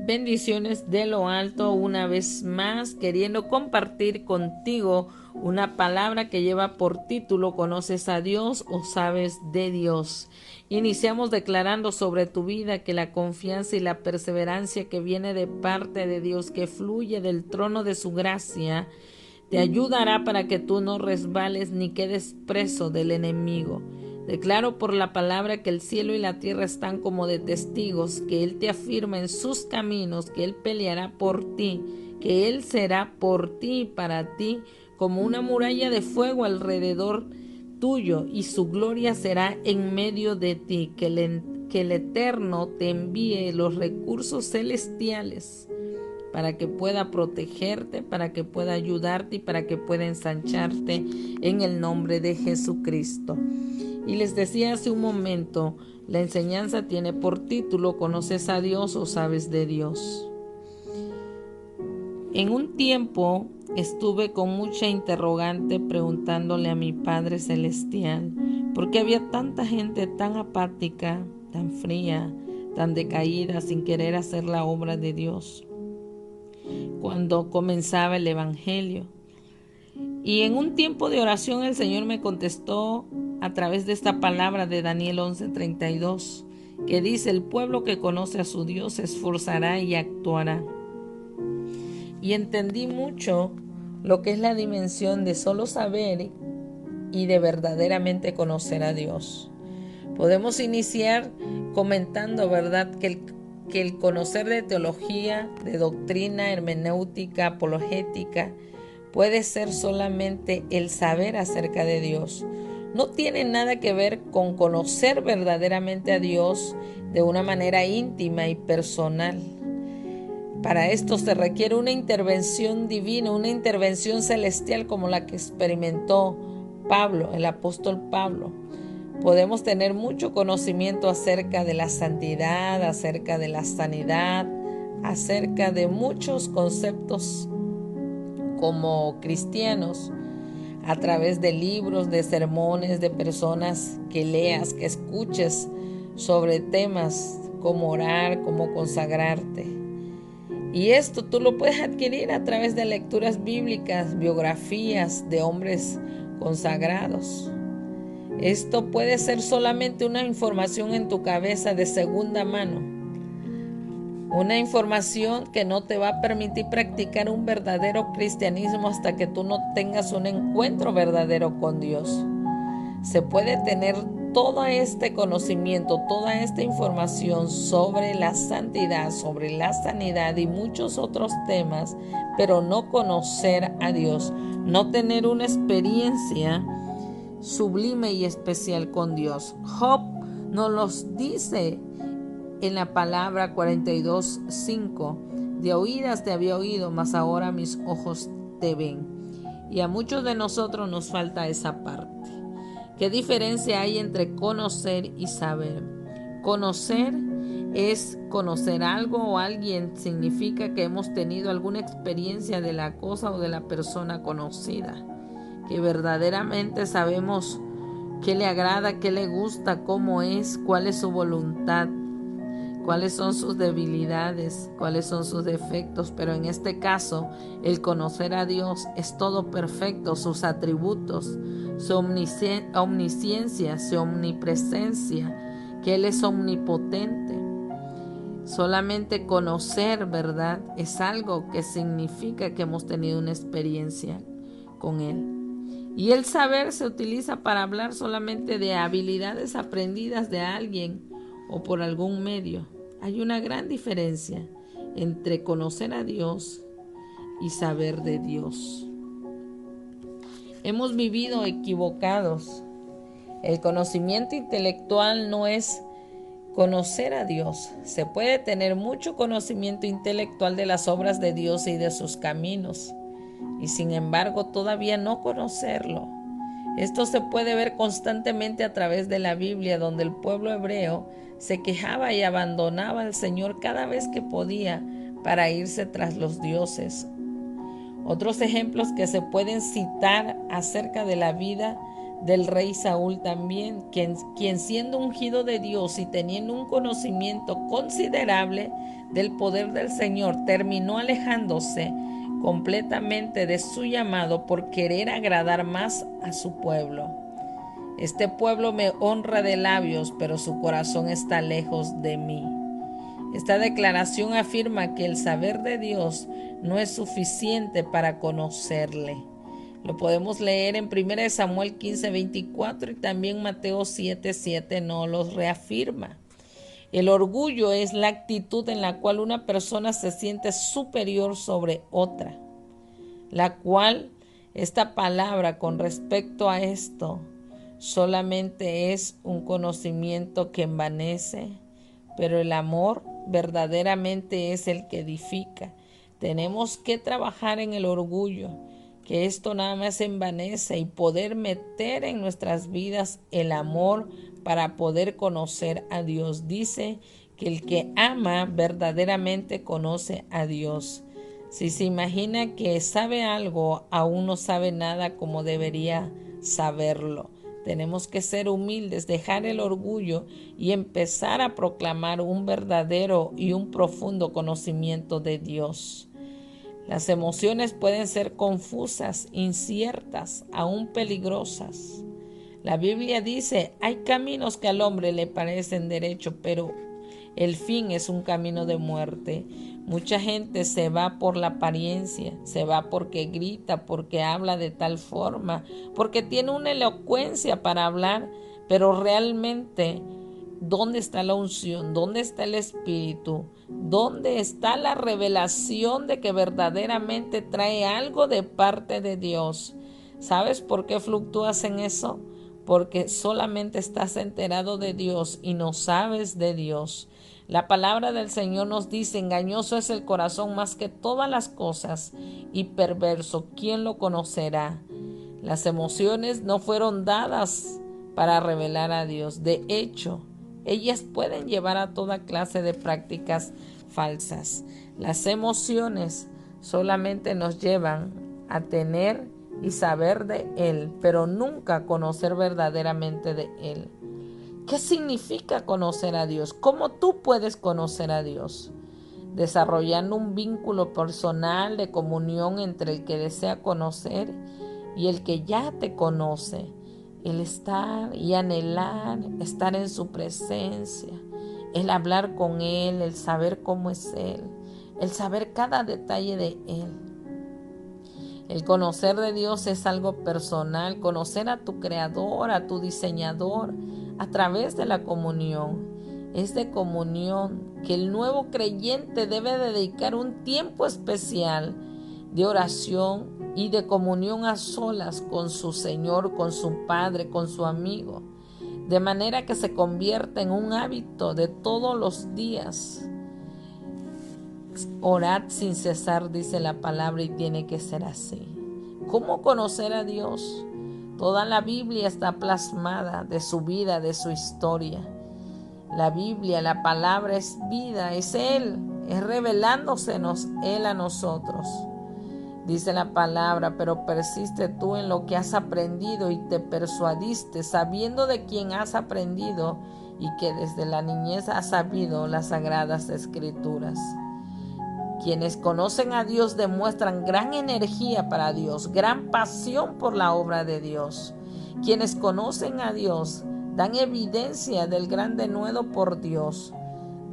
Bendiciones de lo alto, una vez más queriendo compartir contigo una palabra que lleva por título ¿Conoces a Dios o sabes de Dios? Iniciamos declarando sobre tu vida que la confianza y la perseverancia que viene de parte de Dios, que fluye del trono de su gracia, te ayudará para que tú no resbales ni quedes preso del enemigo. Declaro por la palabra que el cielo y la tierra están como de testigos, que Él te afirma en sus caminos, que Él peleará por ti, que Él será por ti y para ti como una muralla de fuego alrededor tuyo, y su gloria será en medio de ti, que el Eterno te envíe los recursos celestiales para que pueda protegerte, para que pueda ayudarte y para que pueda ensancharte en el nombre de Jesucristo. Y les decía hace un momento, la enseñanza tiene por título ¿Conoces a Dios o sabes de Dios? En un tiempo estuve con mucha interrogante preguntándole a mi Padre Celestial por qué había tanta gente tan apática, tan fría, tan decaída, sin querer hacer la obra de Dios cuando comenzaba el Evangelio. Y en un tiempo de oración el Señor me contestó a través de esta palabra de Daniel 11:32, que dice: el pueblo que conoce a su Dios se esforzará y actuará. Y entendí mucho lo que es la dimensión de solo saber y de verdaderamente conocer a Dios. Podemos iniciar comentando, ¿verdad?, que el conocer de teología, de doctrina, hermenéutica, apologética, puede ser solamente el saber acerca de Dios. No tiene nada que ver con conocer verdaderamente a Dios de una manera íntima y personal. Para esto se requiere una intervención divina, una intervención celestial como la que experimentó Pablo, el apóstol Pablo. Podemos tener mucho conocimiento acerca de la santidad, acerca de la sanidad, acerca de muchos conceptos como cristianos, a través de libros, de sermones, de personas que leas, que escuches sobre temas como orar, como consagrarte. Y esto tú lo puedes adquirir a través de lecturas bíblicas, biografías de hombres consagrados. Esto puede ser solamente una información en tu cabeza de segunda mano, una información que no te va a permitir practicar un verdadero cristianismo hasta que tú no tengas un encuentro verdadero con Dios. Se puede tener todo este conocimiento, toda esta información sobre la santidad, sobre la sanidad y muchos otros temas, pero no conocer a Dios, no tener una experiencia sublime y especial con Dios. Job nos los dice en la palabra 42:5: de oídas te había oído, mas ahora mis ojos te ven. Y a muchos de nosotros nos falta esa parte. ¿Qué diferencia hay entre conocer y saber? Conocer es conocer algo o alguien, significa que hemos tenido alguna experiencia de la cosa o de la persona conocida, que verdaderamente sabemos qué le agrada, qué le gusta, cómo es, cuál es su voluntad, cuáles son sus debilidades, cuáles son sus defectos. Pero en este caso, el conocer a Dios es todo perfecto, sus atributos, su omnisciencia, su omnipresencia, que Él es omnipotente. Solamente conocer, ¿verdad?, es algo que significa que hemos tenido una experiencia con Él. Y el saber se utiliza para hablar solamente de habilidades aprendidas de alguien o por algún medio. Hay una gran diferencia entre conocer a Dios y saber de Dios. Hemos vivido equivocados. El conocimiento intelectual no es conocer a Dios. Se puede tener mucho conocimiento intelectual de las obras de Dios y de sus caminos, y sin embargo todavía no conocerlo. Esto se puede ver constantemente a través de la Biblia, donde el pueblo hebreo se quejaba y abandonaba al Señor cada vez que podía para irse tras los dioses. Otros ejemplos que se pueden citar acerca de la vida del rey Saúl también, quien siendo ungido de Dios y teniendo un conocimiento considerable del poder del Señor, terminó alejándose completamente de su llamado por querer agradar más a su pueblo. Este pueblo me honra de labios, pero su corazón está lejos de mí. Esta declaración afirma que el saber de Dios no es suficiente para conocerle. Lo podemos leer en 1 Samuel 15:24 y también Mateo 7:7 nos los reafirma. El orgullo es la actitud en la cual una persona se siente superior sobre otra, la cual esta palabra con respecto a esto solamente es un conocimiento que envanece, pero el amor verdaderamente es el que edifica. Tenemos que trabajar en el orgullo, que esto nada más envanece, y poder meter en nuestras vidas el amor para poder conocer a Dios. Dice que el que ama verdaderamente conoce a Dios. Si se imagina que sabe algo, aún no sabe nada como debería saberlo. Tenemos que ser humildes, dejar el orgullo y empezar a proclamar un verdadero y un profundo conocimiento de Dios. Las emociones pueden ser confusas, inciertas, aún peligrosas. La Biblia dice, hay caminos que al hombre le parecen derechos, pero el fin es un camino de muerte. Mucha gente se va por la apariencia, se va porque grita, porque habla de tal forma, porque tiene una elocuencia para hablar, pero realmente, ¿dónde está la unción? ¿Dónde está el Espíritu? ¿Dónde está la revelación de que verdaderamente trae algo de parte de Dios? ¿Sabes por qué fluctúas en eso? Porque solamente estás enterado de Dios y no sabes de Dios. La palabra del Señor nos dice, engañoso es el corazón más que todas las cosas y perverso, ¿quién lo conocerá? Las emociones no fueron dadas para revelar a Dios. De hecho, ellas pueden llevar a toda clase de prácticas falsas. Las emociones solamente nos llevan a tener y saber de Él, pero nunca conocer verdaderamente de Él. ¿Qué significa conocer a Dios? ¿Cómo tú puedes conocer a Dios? Desarrollando un vínculo personal de comunión entre el que desea conocer y el que ya te conoce. El estar y anhelar, estar en su presencia, el hablar con Él, el saber cómo es Él, el saber cada detalle de Él. El conocer de Dios es algo personal, conocer a tu Creador, a tu Diseñador, a través de la comunión. Es de comunión que el nuevo creyente debe dedicar un tiempo especial de oración y de comunión a solas con su Señor, con su Padre, con su amigo, de manera que se convierta en un hábito de todos los días. Orad sin cesar, dice la palabra, y tiene que ser así. ¿Cómo conocer a Dios? Toda la Biblia está plasmada de su vida, de su historia. La Biblia, la palabra es vida, es Él, es revelándosenos Él a nosotros. Dice la palabra, pero persiste tú en lo que has aprendido y te persuadiste, sabiendo de quién has aprendido y que desde la niñez has sabido las sagradas escrituras. Quienes conocen a Dios demuestran gran energía para Dios, gran pasión por la obra de Dios. Quienes conocen a Dios dan evidencia del gran denuedo por Dios.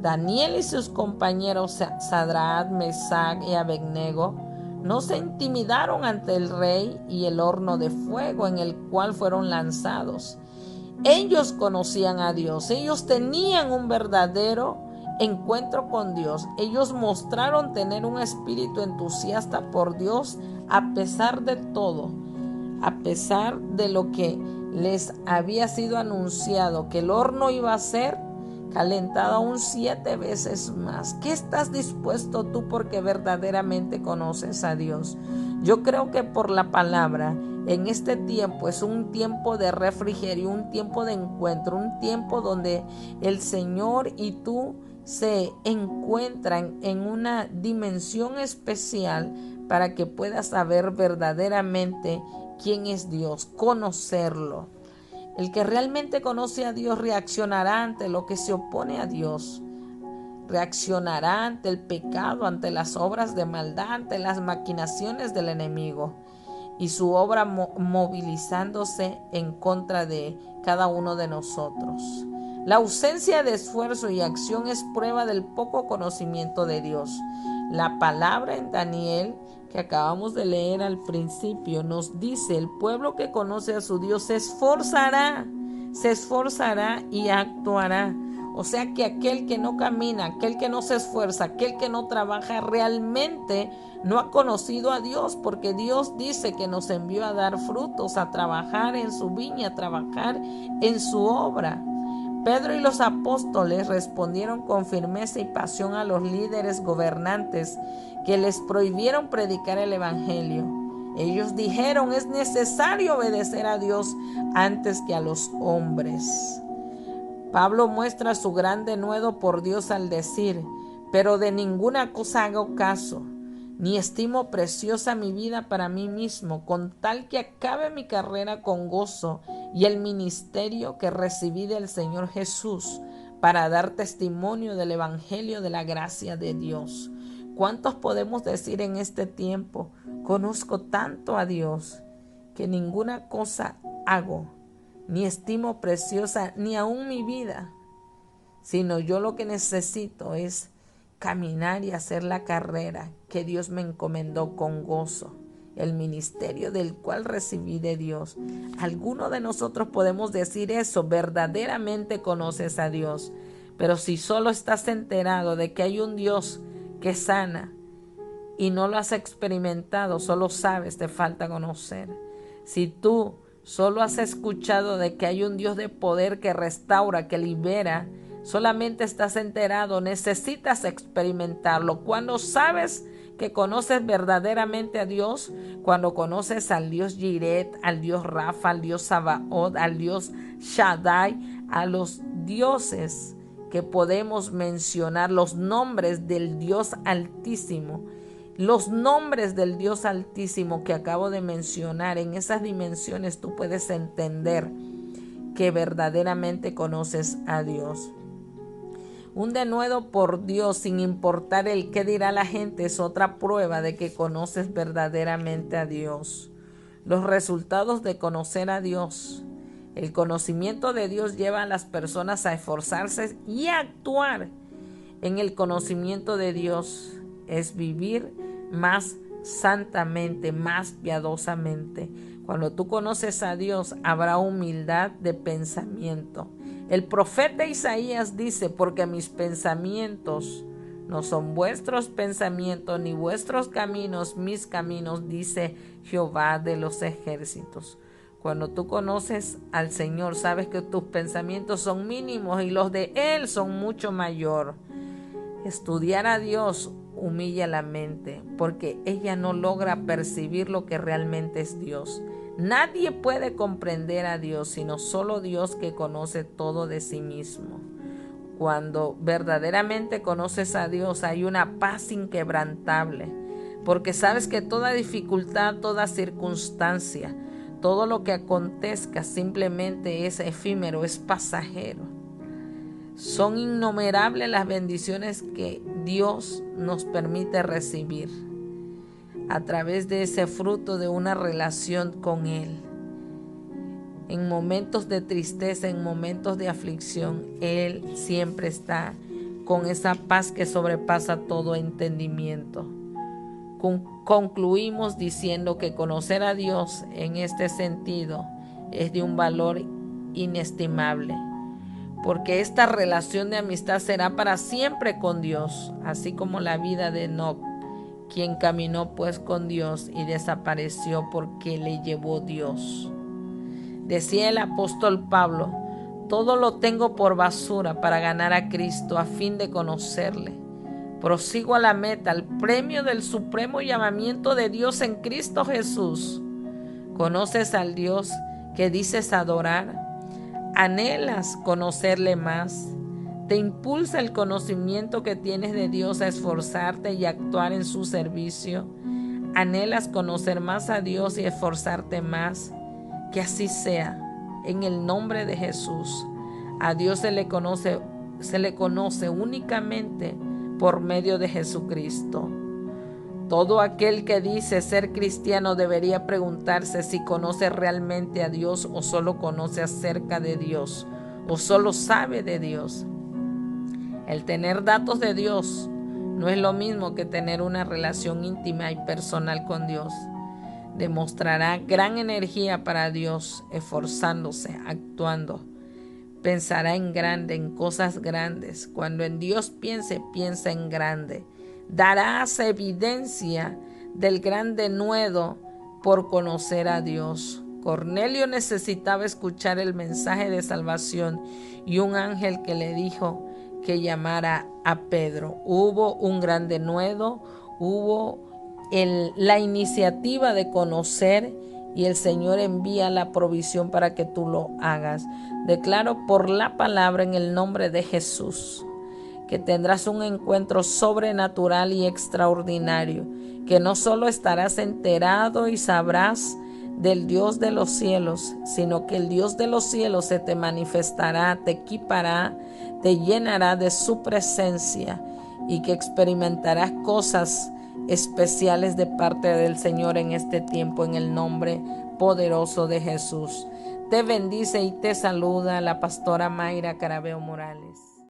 Daniel y sus compañeros Sadrach, Mesach y Abednego no se intimidaron ante el rey y el horno de fuego en el cual fueron lanzados. Ellos conocían a Dios, ellos tenían un verdadero encuentro con Dios. Ellos mostraron tener un espíritu entusiasta por Dios a pesar de todo, a pesar de lo que les había sido anunciado, que el horno iba a ser calentado aún 7 veces más. ¿Qué estás dispuesto tú porque verdaderamente conoces a Dios? Yo creo que por la palabra en este tiempo es un tiempo de refrigerio, un tiempo de encuentro, un tiempo donde el Señor y tú se encuentran en una dimensión especial para que puedas saber verdaderamente quién es Dios, conocerlo. El que realmente conoce a Dios reaccionará ante lo que se opone a Dios. Reaccionará ante el pecado, ante las obras de maldad, ante las maquinaciones del enemigo y su obra movilizándose en contra de cada uno de nosotros. La ausencia de esfuerzo y acción es prueba del poco conocimiento de Dios. La palabra en Daniel que acabamos de leer al principio nos dice: el pueblo que conoce a su Dios se esforzará y actuará. O sea que aquel que no camina, aquel que no se esfuerza, aquel que no trabaja, realmente no ha conocido a Dios, porque Dios dice que nos envió a dar frutos, a trabajar en su viña, a trabajar en su obra. Pedro y los apóstoles respondieron con firmeza y pasión a los líderes gobernantes que les prohibieron predicar el evangelio. Ellos dijeron: es necesario obedecer a Dios antes que a los hombres. Pablo muestra su gran denuedo por Dios al decir: pero de ninguna cosa hago caso, ni estimo preciosa mi vida para mí mismo, con tal que acabe mi carrera con gozo y el ministerio que recibí del Señor Jesús, para dar testimonio del evangelio de la gracia de Dios. ¿Cuántos podemos decir en este tiempo: conozco tanto a Dios que ninguna cosa hago, ni estimo preciosa ni aún mi vida, sino yo lo que necesito es caminar y hacer la carrera que Dios me encomendó con gozo, el ministerio del cual recibí de Dios? Algunos de nosotros podemos decir eso: verdaderamente conoces a Dios. Pero si solo estás enterado de que hay un Dios que sana y no lo has experimentado, solo sabes, te falta conocer. Si tú solo has escuchado de que hay un Dios de poder que restaura, que libera, solamente estás enterado, necesitas experimentarlo. Cuando sabes que conoces verdaderamente a Dios, cuando conoces al Dios Jiret, al Dios Rafa, al Dios Sabaoth, al Dios Shaddai, a los dioses que podemos mencionar, los nombres del Dios Altísimo. Los nombres del Dios Altísimo que acabo de mencionar, en esas dimensiones tú puedes entender que verdaderamente conoces a Dios. Un denuedo por Dios, sin importar el qué dirá la gente, es otra prueba de que conoces verdaderamente a Dios. Los resultados de conocer a Dios. El conocimiento de Dios lleva a las personas a esforzarse y a actuar. En el conocimiento de Dios es vivir más santamente, más piadosamente. Cuando tú conoces a Dios, habrá humildad de pensamiento. El profeta Isaías dice: porque mis pensamientos no son vuestros pensamientos, ni vuestros caminos mis caminos, dice Jehová de los ejércitos. Cuando tú conoces al Señor, sabes que tus pensamientos son mínimos y los de Él son mucho mayor. Estudiar a Dios humilla la mente, porque ella no logra percibir lo que realmente es Dios. Nadie puede comprender a Dios, sino solo Dios, que conoce todo de sí mismo. Cuando verdaderamente conoces a Dios, hay una paz inquebrantable, porque sabes que toda dificultad, toda circunstancia, todo lo que acontezca simplemente es efímero, es pasajero. Son innumerables las bendiciones que Dios nos permite recibir a través de ese fruto de una relación con Él. En momentos de tristeza, en momentos de aflicción, Él siempre está con esa paz que sobrepasa todo entendimiento. Concluimos diciendo que conocer a Dios en este sentido es de un valor inestimable, porque esta relación de amistad será para siempre con Dios, así como la vida de Enoc, quien caminó pues con Dios y desapareció porque le llevó Dios. Decía el apóstol Pablo: todo lo tengo por basura para ganar a Cristo, a fin de conocerle. Prosigo a la meta, al premio del supremo llamamiento de Dios en Cristo Jesús. ¿Conoces al Dios que dices adorar? ¿Anhelas conocerle más? ¿Te impulsa el conocimiento que tienes de Dios a esforzarte y actuar en su servicio? ¿Anhelas conocer más a Dios y esforzarte más? Que así sea. en el nombre de Jesús. A Dios se le conoce únicamente por medio de Jesucristo. Todo aquel que dice ser cristiano debería preguntarse si conoce realmente a Dios o solo conoce acerca de Dios o solo sabe de Dios. El tener datos de Dios no es lo mismo que tener una relación íntima y personal con Dios. Demostrará gran energía para Dios, esforzándose, actuando. Pensará en grande, en cosas grandes. Cuando en Dios piensa en grande. Darás evidencia del gran denuedo por conocer a Dios. Cornelio necesitaba escuchar el mensaje de salvación y un ángel que le dijo que llamara a Pedro. Hubo un gran denuedo, hubo la iniciativa de conocer y el Señor envía la provisión para que tú lo hagas. Declaro por la palabra en el nombre de Jesús que tendrás un encuentro sobrenatural y extraordinario, que no solo estarás enterado y sabrás del Dios de los cielos, sino que el Dios de los cielos se te manifestará, te equipará, te llenará de su presencia y que experimentarás cosas especiales de parte del Señor en este tiempo, en el nombre poderoso de Jesús. Te bendice y te saluda la pastora Mayra Carabeo Morales.